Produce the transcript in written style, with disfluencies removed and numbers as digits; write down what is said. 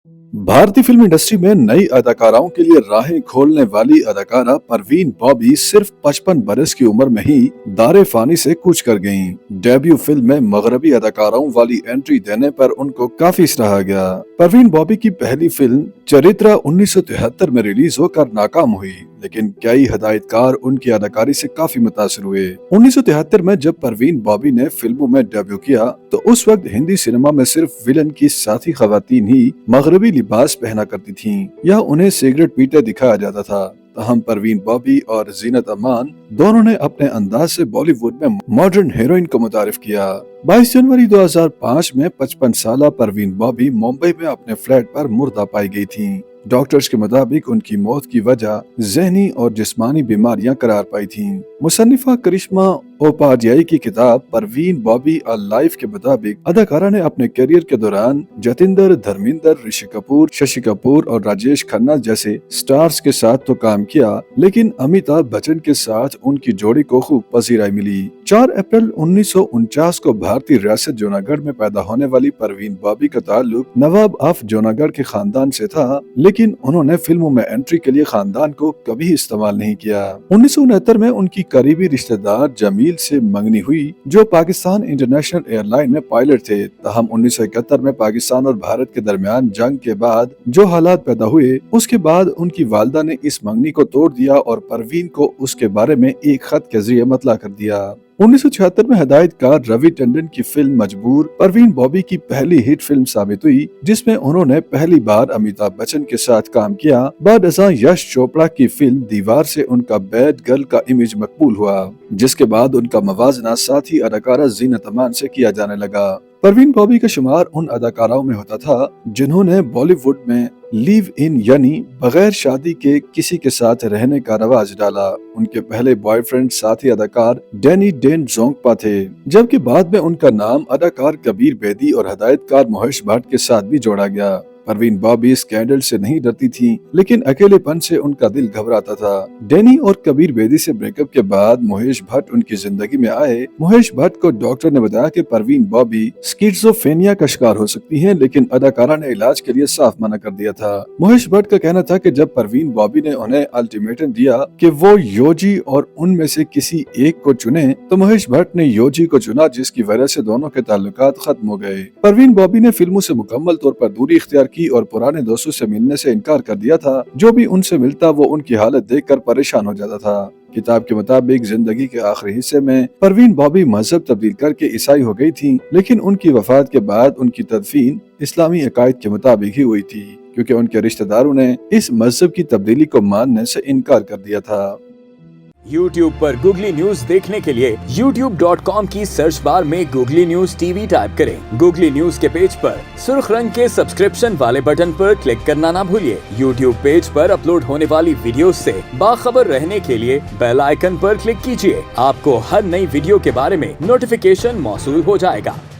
भारतीय film industry में नई अदाकाराओं के लिए राहें खोलने वाली अदाकारा परवीन बॉबी सिर्फ 55 बरस की उम्र में ही दारे फानी से कूच कर गयीं। डेब्यू फिल्म में मगरबी अदाकाराओं वाली एंट्री देने पर उनको काफी सराहा गया। परवीन बॉबी की पहली फिल्म चरित्रा 1973 में रिलीज होकर नाकाम हुई, लेकिन कई हिदायतकार उनकी अदाकारी से काफी मुतासिर हुए। 1973 में जब परवीन बॉबी ने फिल्मों में डेब्यू किया तो उस वक्त हिंदी सिनेमा में सिर्फ विलन की साथी खवातीन ही मगरबी लिबास पहना करती थीं या उन्हें सिगरेट पीते दिखाया जाता था। तहम परवीन बॉबी और जीनत अमान दोनों ने अपने अंदाज से बॉलीवुड में मॉडर्न हीरोइन को मुतारिफ किया। 22 जनवरी 2005 में 55 साला परवीन बॉबी मुंबई में अपने फ्लैट पर मुर्दा पाई गई थीं। डॉक्टर्स के मुताबिक उनकी मौत की वजह ज़हनी और जिस्मानी बीमारियां करार पाई थीं। मुसन्निफा करिश्मा उपाध्याय की किताब परवीन बॉबी अ लाइफ के मुताबिक अदाकारा ने अपने करियर के दौरान जतिंदर, धर्मेंद्र, ऋषि कपूर, शशि कपूर और राजेश खन्ना जैसे स्टार्स के साथ तो काम किया, लेकिन अमिताभ बच्चन के साथ उनकी जोड़ी को खूब पसीराई मिली। 4 अप्रैल 1949 को भारतीय रियासत जूनागढ़ में पैदा होने वाली परवीन बॉबी का ताल्लुक नवाब ऑफ जूनागढ़ के खानदान से था, लेकिन उन्होंने फिल्मों में एंट्री के लिए खानदान को कभी इस्तेमाल नहीं किया। 1969 में उनकी करीबी रिश्तेदार जमील से मंगनी हुई, जो पाकिस्तान इंटरनेशनल एयरलाइन में पायलट थे। तहम 1971 में पाकिस्तान और भारत के दरमियान जंग के बाद जो हालात पैदा हुए, उसके बाद उनकी वालदा ने इस मंगनी को तोड़ दिया और परवीन को उसके बारे में एक खत के जरिए मतला कर दिया। 1976 में हिदायतकार रवि टंडन की फिल्म मजबूर परवीन बॉबी की पहली हिट फिल्म साबित हुई, जिसमें उन्होंने पहली बार अमिताभ बच्चन के साथ काम किया। बाद अज़ां यश चोपड़ा की फिल्म दीवार से उनका बैड गर्ल का इमेज मकबूल हुआ, जिसके बाद उनका मवाजना साथी अदाकारा जीनत अमान से किया जाने लगा। परवीन बॉबी का शुमार उन अदाकाराओं में होता था जिन्होंने बॉलीवुड में लिव इन यानी बगैर शादी के किसी के साथ रहने का रवाज डाला। उनके पहले बॉयफ्रेंड साथी अदाकार डैनी डेन जोंगपा थे, जबकि बाद में उनका नाम अदाकार कबीर बेदी और हिदायतकार मोहेश भट्ट के साथ भी जोड़ा गया। परवीन बॉबी स्कैंडल से नहीं डरती थीं, लेकिन अकेलेपन से उनका दिल घबराता था। डैनी और कबीर बेदी से ब्रेकअप के बाद मोहेश भट्ट उनकी जिंदगी में आए। मोहेश भट्ट को डॉक्टर ने बताया कि परवीन बॉबी स्किज़ोफ्रेनिया का शिकार हो सकती हैं, लेकिन अदाकारा ने इलाज के लिए साफ मना कर दिया था। मोहेश भट्ट का कहना था कि जब परवीन बॉबी ने उन्हें अल्टीमेटम दिया कि वो योजी और उनमें से किसी एक को चुने, तो मोहेश भट्ट ने योजी को चुना, जिसकी वजह से दोनों के ताल्लुकात खत्म हो गए। परवीन बॉबी ने फिल्मों से मुकम्मल तौर पर दूरी इख्तियार की और पुराने दोस्तों से मिलने से इनकार कर दिया था। जो भी उनसे मिलता वो उनकी हालत देखकर परेशान हो जाता था। किताब के मुताबिक जिंदगी के आखिरी हिस्से में परवीन बॉबी मजहब तब्दील करके ईसाई हो गई थीं, लेकिन उनकी वफात के बाद उनकी तदफीन इस्लामी अकायद के मुताबिक ही हुई थी, क्योंकि उनके रिश्तेदारों ने इस मजहब की तब्दीली को मानने से इनकार कर दिया था। YouTube पर गूगली न्यूज देखने के लिए youtube.com की सर्च बार में गूगली न्यूज टीवी टाइप करें। गूगली न्यूज के पेज पर सुर्ख रंग के सब्सक्रिप्शन वाले बटन पर क्लिक करना ना भूलिए। YouTube पेज पर अपलोड होने वाली वीडियोस से बाखबर रहने के लिए बेल आइकन पर क्लिक कीजिए। आपको हर नई वीडियो के बारे में नोटिफिकेशन मौसूल हो जाएगा।